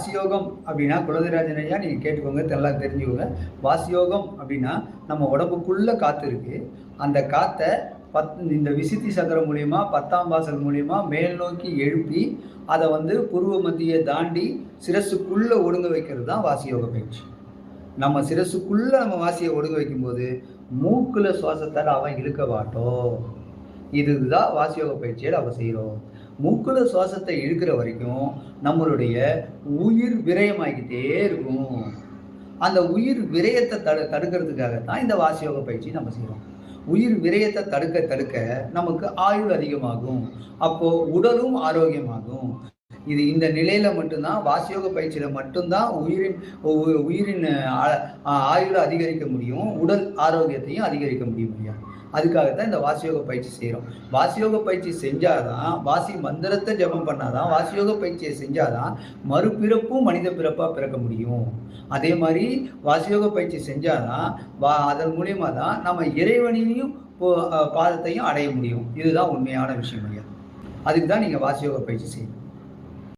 வாசியோகம் அப்படின்னா குலதராஜன் ஐயா நீங்கள் கேட்டுக்கோங்க, நல்லா தெரிஞ்சுக்கோங்க. வாசியோகம் அப்படின்னா நம்ம உடம்புக்குள்ள காற்று இருக்கு. அந்த காற்றை இந்த விசித்தி சக்கரம் மூலியமா 10ஆம் வாசல் மூலியமா மேல் நோக்கி எழுப்பி அதை புருவ மத்தியை தாண்டி சிரசுக்குள்ள ஒடுங்க வைக்கிறது தான் வாசியோக பயிற்சி. நம்ம சிரசுக்குள்ள நம்ம வாசியை ஒடுங்க வைக்கும்போது மூக்குல சுவாசத்தால் அவன் இழுக்க மாட்டோம். இதுதான் வாசியோக பயிற்சியில் அவ செய்கிறோம். மூக்குல சுவாசத்தை இழுக்கிற வரைக்கும் நம்மளுடைய உயிர் விரயமாகிக்கிட்டே இருக்கும். அந்த உயிர் விரயத்தை தடுக்கிறதுக்காகத்தான் இந்த வாசியோக பயிற்சி நம்ம செய்கிறோம். உயிர் விரயத்தை தடுக்க நமக்கு ஆயுள் அதிகமாகும். அப்போ உடலும் ஆரோக்கியமாகும். இந்த நிலையில மட்டும்தான் வாசியோக பயிற்சியில மட்டும்தான் உயிரின் ஆயுளை அதிகரிக்க முடியும், உடல் ஆரோக்கியத்தையும் அதிகரிக்க முடியும். அதுக்காகத்தான் இந்த வாசியோக பயிற்சி செய்கிறோம். வாசியோக பயிற்சி செஞ்சாதான், வாசி மந்திரத்தை ஜபம் பண்ணாதான், வாசியோக பயிற்சியை செஞ்சாதான் மறுபிறப்பும் மனித பிறப்பா பிறக்க முடியும். அதே மாதிரி வாசியோக பயிற்சி செஞ்சாதான் அதன் மூலியமா தான் நம்ம இறைவனையும் பாதத்தையும் அடைய முடியும். இதுதான் உண்மையான விஷயம் ஐயா. அதுக்கு தான் நீங்க வாசியோக பயிற்சி செய்யணும்.